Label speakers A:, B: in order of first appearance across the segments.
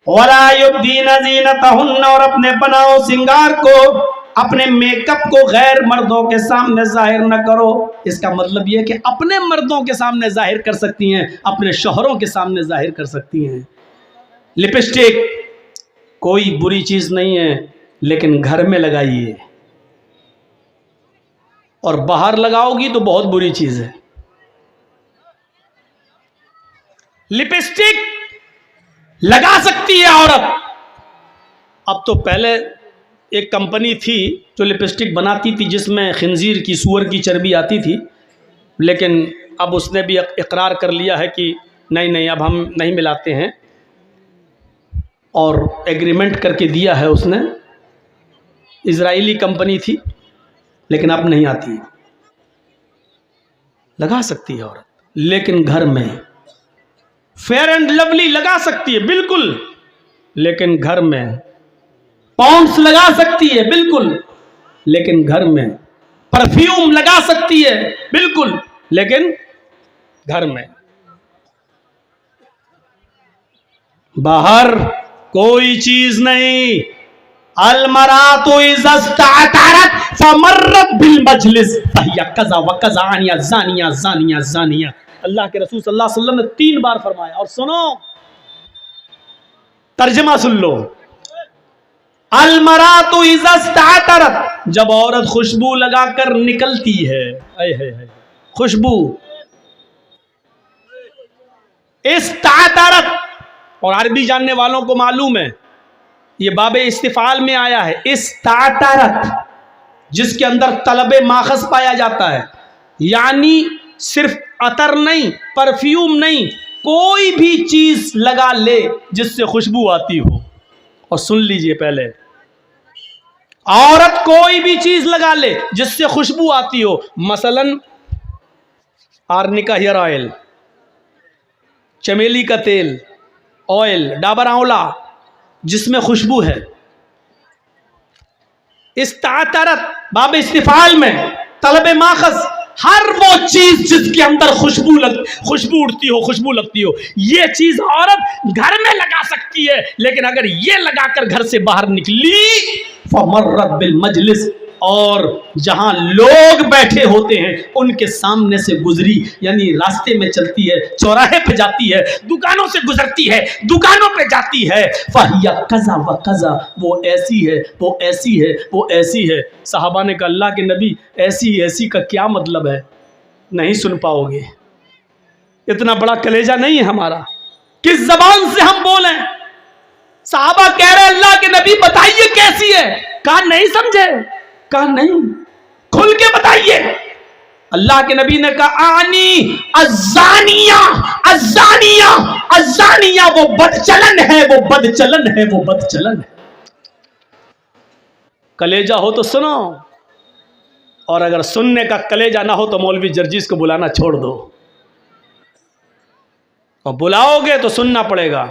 A: وَلَا يُبْدِينَ زِينَتَهُنَّ، اور اپنے بناؤ سنگار کو، اپنے میک اپ کو غیر مردوں کے سامنے ظاہر نہ کرو۔ اس کا مطلب یہ کہ اپنے مردوں کے سامنے ظاہر کر سکتی ہیں، اپنے شوہروں کے سامنے ظاہر کر سکتی ہیں۔ لپسٹک کوئی بری چیز نہیں ہے، لیکن گھر میں لگائیے، اور باہر لگاؤ گی تو بہت بری چیز ہے۔ لپسٹک لگا سکتی ہے عورت، اب تو پہلے ایک کمپنی تھی جو لپسٹک بناتی تھی جس میں خنزیر کی، سور کی چربی آتی تھی، لیکن اب اس نے بھی اقرار کر لیا ہے کہ نہیں اب ہم نہیں ملاتے ہیں، اور ایگریمنٹ کر کے دیا ہے اس نے۔ اسرائیلی کمپنی تھی لیکن اب نہیں آتی۔ لگا سکتی ہے عورت، لیکن گھر میں۔ فیئر اینڈ لولی لگا سکتی ہے بالکل، لیکن گھر میں۔ پاؤنڈس لگا سکتی ہے بالکل، لیکن گھر میں۔ پرفیوم لگا سکتی ہے بالکل، لیکن گھر میں۔ باہر کوئی چیز نہیں۔ المرأة اذا استعطرت فمرت بالمجلس فهي كذا وكذا زانیہ زانیہ زانیہ۔ اللہ کے رسول صلی اللہ علیہ وسلم نے 3 بار فرمایا، اور سنو ترجمہ سن لو۔ المرأة اذا استعطرت، جب عورت خوشبو لگا کر نکلتی ہے، خوشبو، استعطرت، اور عربی جاننے والوں کو معلوم ہے یہ باب استفعال میں آیا ہے، استعطرت، جس کے اندر طلب ماخذ پایا جاتا ہے، یعنی صرف عطر نہیں، پرفیوم نہیں، کوئی بھی چیز لگا لے جس سے خوشبو آتی ہو۔ اور سن لیجئے پہلے، عورت کوئی بھی چیز لگا لے جس سے خوشبو آتی ہو، مثلا آرنیکا ہیئر آئل، چمیلی کا تیل، آئل، ڈابر آنولا، جس میں خوشبو ہے۔ استعطرت باب استفعال میں طلب ماخذ، ہر وہ چیز جس کے اندر خوشبو اڑتی ہو، خوشبو لگتی ہو، یہ چیز عورت گھر میں لگا سکتی ہے، لیکن اگر یہ لگا کر گھر سے باہر نکلی فمرت بالمجلس، اور جہاں لوگ بیٹھے ہوتے ہیں ان کے سامنے سے گزری، یعنی راستے میں چلتی ہے، چوراہے پہ جاتی ہے، دکانوں سے گزرتی ہے، دکانوں پہ جاتی ہے، فَهِيَ كَذَا وَكَذَا، وہ ایسی ہے، وہ ایسی ہے، وہ ایسی ہے۔ صحابہ نے کہا اللہ کے نبی ایسی کا کیا مطلب ہے؟ نہیں سن پاؤ گے، اتنا بڑا کلیجہ نہیں ہے ہمارا، کس زبان سے ہم بولیں؟ صحابہ کہہ رہے اللہ کے نبی بتائیے کیسی ہے؟ کہا نہیں سمجھے، کہا نہیں، کھل کے بتائیے۔ اللہ کے نبی نے کہا آنی الزانیہ الزانیہ الزانیہ، وہ بدچلن ہے، وہ بدچلن ہے، وہ بدچلن ہے۔ کلیجہ ہو تو سنو، اور اگر سننے کا کلیجہ نہ ہو تو مولوی جرجیس کو بلانا چھوڑ دو، اور بلاؤ گے تو سننا پڑے گا،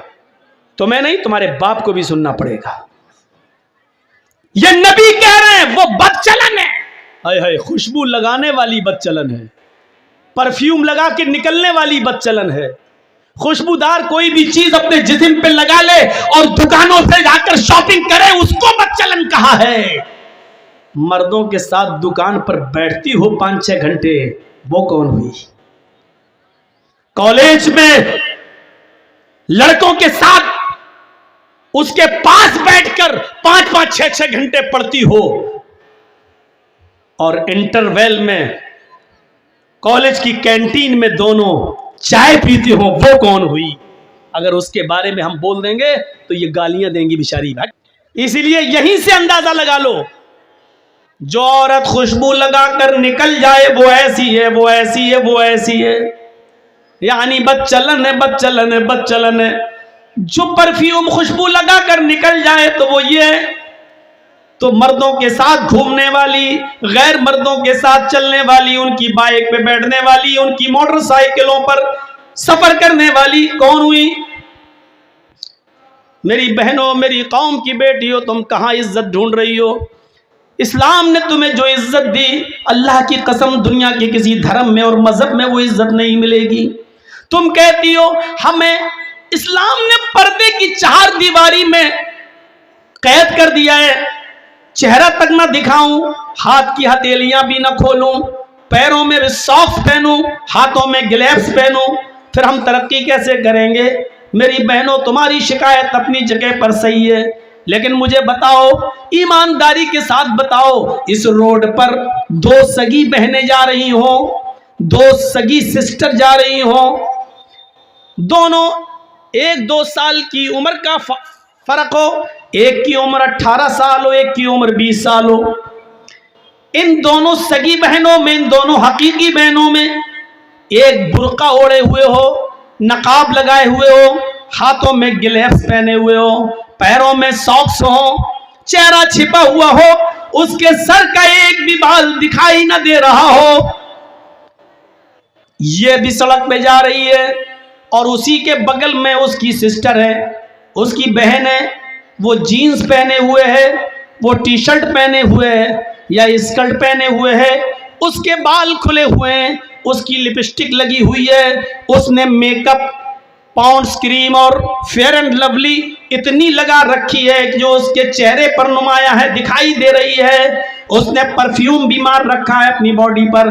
A: تمہیں نہیں تمہارے باپ کو بھی سننا پڑے گا۔ یہ نبی کہہ رہے ہیں وہ بدچلن ہے، ہائے ہائے، خوشبو لگانے والی بدچلن ہے، پرفیوم لگا کے نکلنے والی بدچلن ہے، خوشبودار کوئی بھی چیز اپنے جسم پہ لگا لے اور دکانوں سے جا کر شاپنگ کرے، اس کو بدچلن کہا ہے۔ مردوں کے ساتھ دکان پر بیٹھتی ہو 5-6 گھنٹے، وہ کون ہوئی؟ کالج میں لڑکوں کے ساتھ اس کے پاس بیٹھ کر 5-5 6-6 گھنٹے پڑھتی ہو، اور انٹرویل میں کالج کی کینٹین میں دونوں چائے پیتی ہو، وہ کون ہوئی؟ اگر اس کے بارے میں ہم بول دیں گے تو یہ گالیاں دیں گی بیچاری۔ اسی لیے یہیں سے اندازہ لگا لو، جو عورت خوشبو لگا کر نکل جائے وہ ایسی ہے، وہ ایسی ہے، وہ ایسی ہے، یعنی بدچلن ہے، بدچلن ہے، بدچلن ہے۔ جو پرفیوم خوشبو لگا کر نکل جائے تو وہ یہ ہے، تو مردوں کے ساتھ گھومنے والی، غیر مردوں کے ساتھ چلنے والی، ان کی بائک پہ بیٹھنے والی، ان کی موٹر سائیکلوں پر سفر کرنے والی کون ہوئی؟ میری بہنوں، میری قوم کی بیٹیوں، تم کہاں عزت ڈھونڈ رہی ہو؟ اسلام نے تمہیں جو عزت دی، اللہ کی قسم دنیا کے کسی دھرم میں اور مذہب میں وہ عزت نہیں ملے گی۔ تم کہتی ہو ہمیں اسلام نے پردے کی 4 دیواری میں قید کر دیا ہے، چہرہ تک نہ دکھاؤں، ہاتھ کی ہتھیلیاں بھی نہ کھولوں، پیروں میں بھی ساکس پہنوں، ہاتھوں میں گلیوز پہنوں، پھر ہم ترقی کیسے کریں گے؟ میری بہنوں، تمہاری شکایت اپنی جگہ پر صحیح ہے، لیکن مجھے بتاؤ، ایمانداری کے ساتھ بتاؤ، اس روڈ پر 2 سگی بہنیں جا رہی ہوں، 2 سگی سسٹر جا رہی ہوں، دونوں 1-2 سال کی عمر کا فرق ہو، ایک کی عمر 18 سال ہو، ایک کی عمر 20 سال ہو، ان دونوں سگی بہنوں میں، ان دونوں حقیقی بہنوں میں ایک برقع اوڑے ہوئے ہو، نقاب لگائے ہوئے ہو، ہاتھوں میں گلیوز پہنے ہوئے ہو، پیروں میں ساکس ہو، چہرہ چھپا ہوا ہو، اس کے سر کا ایک بھی بال دکھائی نہ دے رہا ہو، یہ بھی سڑک پہ جا رہی ہے، اور اسی کے بغل میں اس کی سسٹر ہے، اس کی بہن ہے، وہ جینز پہنے ہوئے ہے، وہ ٹی شرٹ پہنے ہوئے ہے یا اسکرٹ پہنے ہوئے ہے، اس کے بال کھلے ہوئے ہیں، اس کی لپسٹک لگی ہوئی ہے، اس نے میک اپ، پاؤنڈز کریم اور فیئر اینڈ لولی اتنی لگا رکھی ہے کہ جو اس کے چہرے پر نمایاں ہے، دکھائی دے رہی ہے، اس نے پرفیوم بھی مار رکھا ہے اپنی باڈی پر۔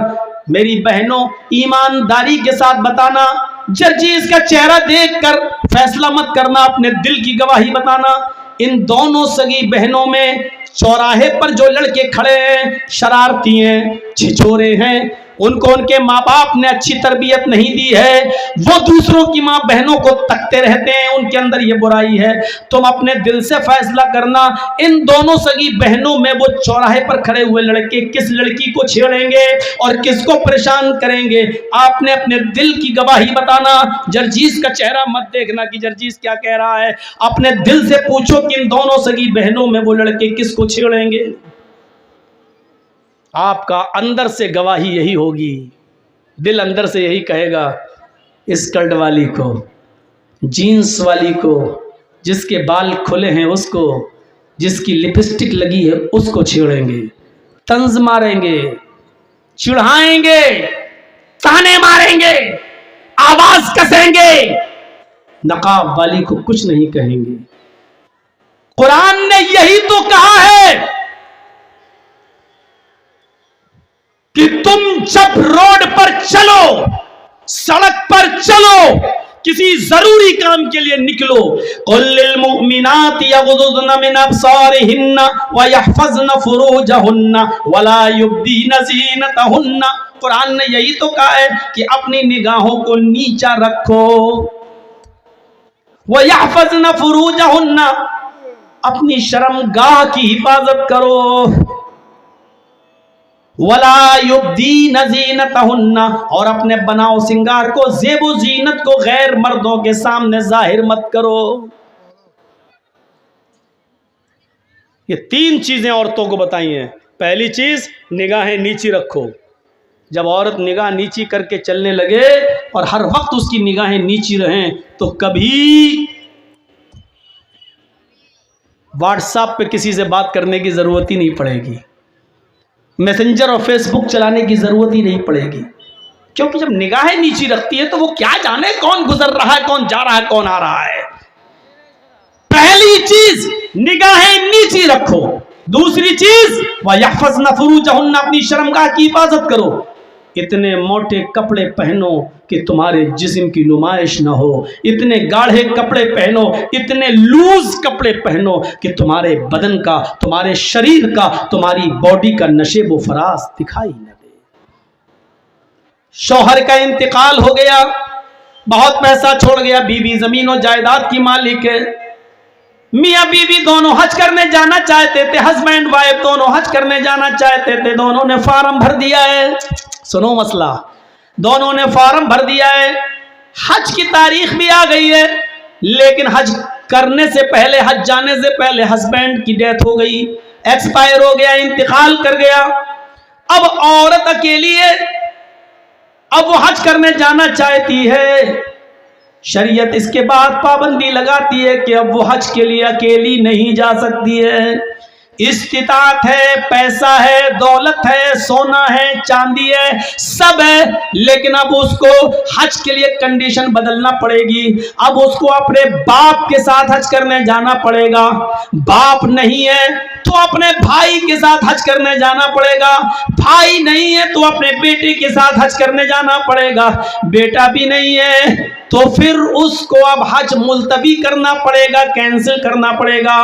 A: میری بہنوں، ایمانداری کے ساتھ بتانا، جرجیز کا چہرہ دیکھ کر فیصلہ مت کرنا، اپنے دل کی گواہی بتانا، ان دونوں سگی بہنوں میں چوراہے پر جو لڑکے کھڑے ہیں، شرارتی ہیں، چھچورے ہیں، ان کو ان کے ماں باپ نے اچھی تربیت نہیں دی ہے، وہ دوسروں کی ماں بہنوں کو تکتے رہتے ہیں، ان کے اندر یہ برائی ہے۔ تم اپنے دل سے فیصلہ کرنا، ان دونوں سگی بہنوں میں وہ چوراہے پر کھڑے ہوئے لڑکے کس لڑکی کو چھیڑیں گے اور کس کو پریشان کریں گے؟ آپ نے اپنے دل کی گواہی بتانا، جرجیز کا چہرہ مت دیکھنا کہ جرجیز کیا کہہ رہا ہے، اپنے دل سے پوچھو کہ ان دونوں سگی بہنوں میں وہ لڑکے کس کو چھیڑیں گے؟ آپ کا اندر سے گواہی یہی ہوگی، دل اندر سے یہی کہے گا، اسکرٹ والی کو، جینس والی کو، جس کے بال کھلے ہیں اس کو، جس کی لپسٹک لگی ہے اس کو چھیڑیں گے، طنز ماریں گے، چڑھائیں گے، تانے ماریں گے، آواز کسیں گے، نقاب والی کو کچھ نہیں کہیں گے۔ قرآن نے یہی تو کہا ہے کہ تم جب روڈ پر چلو، سڑک پر چلو، کسی ضروری کام کے لیے نکلو، قُل لِّلْمُؤْمِنَاتِ يَغْضُضْنَ مِنْ أَبْصَارِهِنَّ وَيَحْفَظْنَ فُرُوجَهُنَّ وَلَا يُبْدِينَ زِينَتَهُنَّ۔ قرآن نے یہی تو کہا ہے کہ اپنی نگاہوں کو نیچا رکھو، وَيَحْفَظْنَ فُرُوجَهُنَّ، اپنی شرمگاہ کی حفاظت کرو، وَلَا يُبْدِينَ زِينَتَهُنَّ، اور اپنے بناؤ سنگار کو، زیب و زینت کو غیر مردوں کے سامنے ظاہر مت کرو۔ یہ 3 چیزیں عورتوں کو بتائی ہیں۔ پہلی چیز، نگاہیں نیچی رکھو۔ جب عورت نگاہ نیچی کر کے چلنے لگے اور ہر وقت اس کی نگاہیں نیچی رہیں تو کبھی واٹس ایپ پہ کسی سے بات کرنے کی ضرورت ہی نہیں پڑے گی، میسنجر اور فیس بک چلانے کی ضرورت ہی نہیں پڑے گی، کیونکہ جب نگاہیں نیچی رکھتی ہے تو وہ کیا جانے کون گزر رہا ہے، کون جا رہا ہے، کون آ رہا ہے۔ پہلی چیز، نگاہیں نیچی رکھو۔ دوسری چیز، وَيَحْفَظْنَ فُرُوجَهُنَّ، اپنی شرمگاہ کی حفاظت کرو۔ اتنے موٹے کپڑے پہنو کہ تمہارے جسم کی نمائش نہ ہو، اتنے گاڑھے کپڑے پہنو، اتنے لوز کپڑے پہنو کہ تمہارے بدن کا، تمہارے شریر کا، تمہاری باڈی کا نشیب و فراز دکھائی نہ دے۔ شوہر کا انتقال ہو گیا، بہت پیسہ چھوڑ گیا، بیوی زمین و جائیداد کی مالک ہے، میاں بیوی دونوں حج کرنے جانا چاہتے تھے، ہسبینڈ وائف دونوں حج کرنے جانا چاہتے تھے، دونوں نے فارم بھر دیا ہے۔ سنو مسئلہ، دونوں نے فارم بھر دیا ہے، حج کی تاریخ بھی آ گئی ہے، لیکن حج کرنے سے پہلے، حج جانے سے پہلے ہسبینڈ کی ڈیتھ ہو گئی، ایکسپائر ہو گیا، انتقال کر گیا۔ اب عورت اکیلی ہے، اب وہ حج کرنے جانا چاہتی ہے، شریعت اس کے بعد پابندی لگاتی ہے کہ اب وہ حج کے لیے اکیلی نہیں جا سکتی ہے، استطاعت ہے، پیسہ ہے، دولت ہے، سونا ہے، چاندی ہے، سب ہے، لیکن اب اس کو حج کے لیے کنڈیشن بدلنا پڑے گی. اب اس کو اپنے باپ کے ساتھ حج کرنے جانا پڑے گا. باپ نہیں ہے تو اپنے بھائی کے ساتھ حج کرنے جانا پڑے گا. بھائی نہیں ہے تو اپنے بیٹے کے ساتھ حج کرنے جانا پڑے گا. بیٹا بھی نہیں ہے تو پھر اس کو اب حج ملتوی کرنا پڑے گا، کینسل کرنا پڑے گا.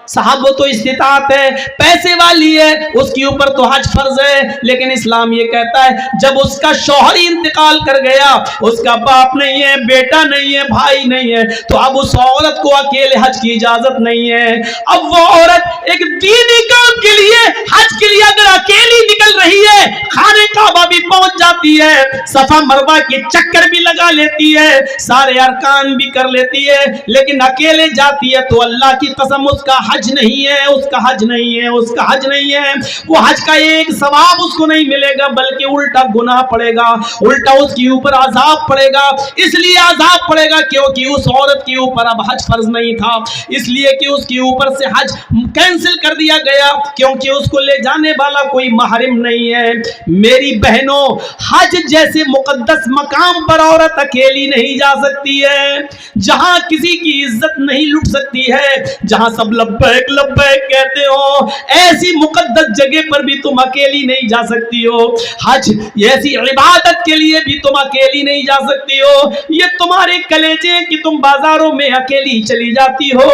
A: صاحب وہ تو استطاعت ہے، پیسے والی ہے، اس کے اوپر تو حج فرض ہے، لیکن اسلام یہ کہتا ہے جب اس کا شوہر ہی انتقال کر گیا، اس کا باپ نہیں ہے، بیٹا نہیں ہے، بھائی نہیں ہے، تو اب اس عورت کو اکیلے حج کی اجازت نہیں ہے. اب وہ عورت ایک دینی کام کے لیے حج کے لیے اگر اکیلی نکل رہی ہے، خانہ کعبہ بھی پہنچ جاتی ہے، صفا مروہ کے چکر بھی لگا لیتی ہے، سارے ارکان بھی کر لیتی ہے، لیکن اکیلے جاتی ہے تو اللہ کی قسم اس کا حج نہیں ہے، اس کا حج نہیں ہے، اس کا حج نہیں ہے. وہ حج کا ایک ثواب اس کو نہیں ملے گا، بلکہ الٹا گناہ پڑے گا، الٹا اس کے اوپر عذاب پڑے گا. اس لیے عذاب پڑے گا کیونکہ اس عورت کے اوپر اب حج فرض نہیں تھا، اس لیے کہ اس کے اوپر سے حج کینسل کر دیا گیا، کیونکہ اس کو لے جانے والا کوئی محرم نہیں ہے. میری بہنوں، حج جیسے مقدس مقام پر عورت اکیلی نہیں جا سکتی ہے، جہاں کسی کی عزت نہیں لٹ سکتی ہے، جہاں سب لبیک لبیک کہتے ہو، ایسی مقدس جگہ پر بھی تم اکیلی نہیں جا سکتی ہو. حج ایسی عبادت کے لیے بھی تم اکیلی نہیں جا سکتی ہو. یہ تمہارے کلیجے کہ تم بازاروں میں اکیلی چلی جاتی ہو،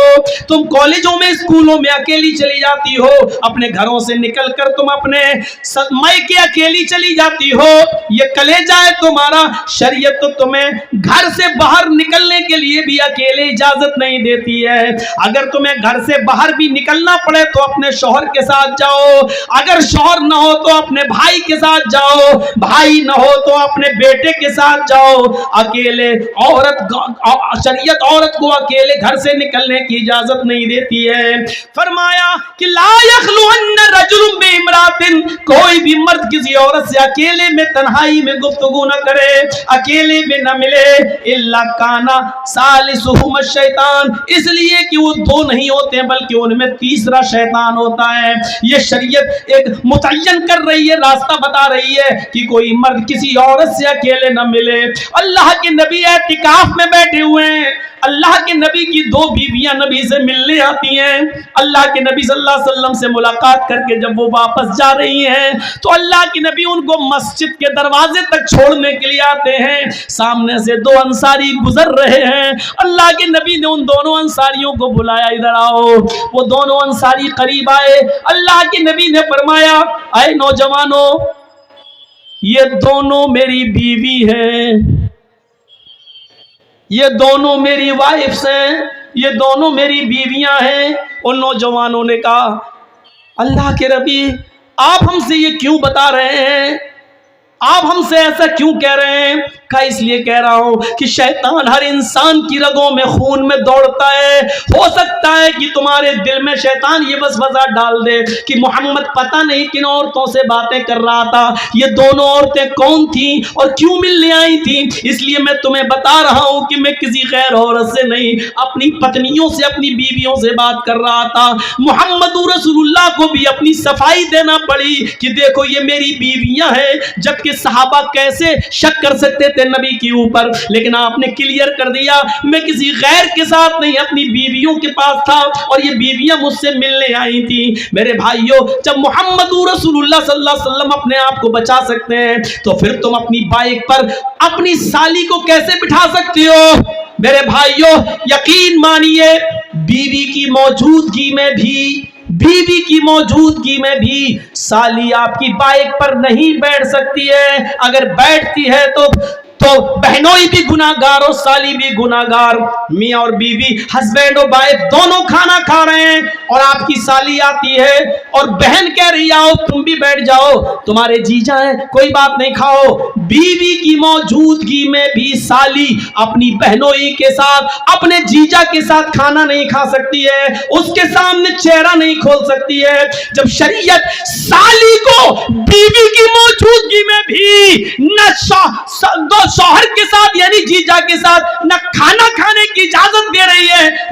A: تم کالجوں میں اسکولوں میں اکیلی چلی جاتی ہو، اپنے گھروں سے نکل کر تم اپنے میکے اکیلی چلی جاتی ہو. یہ کلیجہ ہے تمہارا. شریعت تو تمہیں گھر سے باہر نکلنے کے لیے بھی اکیلے اجازت نہیں دیتی ہے. اگر تمہیں گھر سے باہر بھی نکلنا پڑے تو اپنے شوہر کے ساتھ جاؤ، اگر شوہر نہ ہو تو اپنے بھائی کے ساتھ جاؤ، بھائی نہ ہو تو اپنے بیٹے کے ساتھ جاؤ. اکیلے شریعت عورت کو اکیلے گھر سے نکلنے کی اجازت نہیں دیتی ہے. فرمایا کہ لا یخلون رجل بامرأۃ، کوئی بھی مرد کسی عورت سے اکیلے میں تنہائی میں گفتگو نہ کرے، اکیلے میں نہ ملے، الا کان ثالثہما الشیطان، اس لیے کہ وہ دو نہیں ہوتے بلکہ ان میں تیسرا شیطان ہوتا ہے. یہ شریعت ایک متعین کر رہی ہے، راستہ بتا رہی ہے کہ کوئی مرد کسی عورت سے اکیلے نہ ملے. اللہ کے نبی اعتکاف میں بیٹھے ہوئے ہیں، اللہ کے نبی کی دو بیویاں نبی سے ملنے آتی ہیں. اللہ کے نبی صلی اللہ علیہ وسلم سے ملاقات کر کے جب وہ واپس جا رہی ہیں تو اللہ کے نبی ان کو مسجد کے دروازے تک چھوڑنے کے لیے آتے ہیں. سامنے سے دو انصاری گزر رہے ہیں، اللہ کے نبی نے ان دونوں انصاریوں کو بلایا، ادھر آؤ. وہ دونوں انصاری قریب آئے. اللہ کے نبی نے فرمایا، اے نوجوانوں، یہ دونوں میری بیوی ہیں، یہ دونوں میری وائفز ہیں، یہ دونوں میری بیویاں ہیں. ان نوجوانوں نے کہا، اللہ کے نبی آپ ہم سے یہ کیوں بتا رہے ہیں، آپ ہم سے ایسا کیوں کہہ رہے ہیں؟ کہا اس لیے کہہ رہا ہوں کہ شیطان ہر انسان کی رگوں میں خون میں دوڑتا ہے. ہو سکتا ہے کہ تمہارے دل میں شیطان یہ وسوسہ ڈال دے کہ محمد پتہ نہیں کن عورتوں سے باتیں کر رہا تھا، یہ دونوں عورتیں کون تھیں اور کیوں ملنے آئی تھیں. اس لیے میں تمہیں بتا رہا ہوں کہ میں کسی غیر عورت سے نہیں، اپنی پتنیوں سے، اپنی بیویوں سے بات کر رہا تھا. محمد رسول اللہ کو بھی اپنی صفائی دینا پڑی کہ دیکھو یہ میری بیویاں ہیں، جبکہ صحابہ کیسے شک کر سکتے تھے نبی کے اوپر، لیکن آپ نے کلیئر کر دیا میں کسی غیر کے ساتھ نہیں، اپنی بیویوں کے پاس تھا اور یہ بیویاں مجھ سے ملنے آئی تھی. میرے بھائیوں، جب محمد رسول اللہ صلی اللہ علیہ وسلم اپنے آپ کو بچا سکتے ہیں تو پھر تم اپنی بائک پر اپنی سالی کو کیسے بٹھا سکتے ہو؟ میرے بھائیوں یقین مانیے، بیوی کی موجودگی میں بھی سالی آپ کی بائک پر نہیں بیٹھ سکتی ہے. اگر بیٹھتی ہے تو بہنوئی بھی گناہگار اور سالی بھی گناہگار. میاں اور بیوی، ہسبینڈ اور وائف دونوں کھانا کھا رہے ہیں اور آپ کی سالی آتی ہے اور بہن کہہ رہی آؤ تم بھی بیٹھ جاؤ، تمہارے جیجا ہیں کوئی بات نہیں کھاؤ. بیوی کی موجودگی میں بھی سالی اپنی بہنوئی کے ساتھ، اپنے جیجا کے ساتھ کھانا نہیں کھا سکتی ہے، اس کے سامنے چہرہ نہیں کھول سکتی ہے. جب شریعت سالی کو بیوی کی موجودگی میں بھی نہ شوہر کے ساتھ یعنی جیجا کے ساتھ نہ کھانا کھانے کی اجازت دے رہی ہے،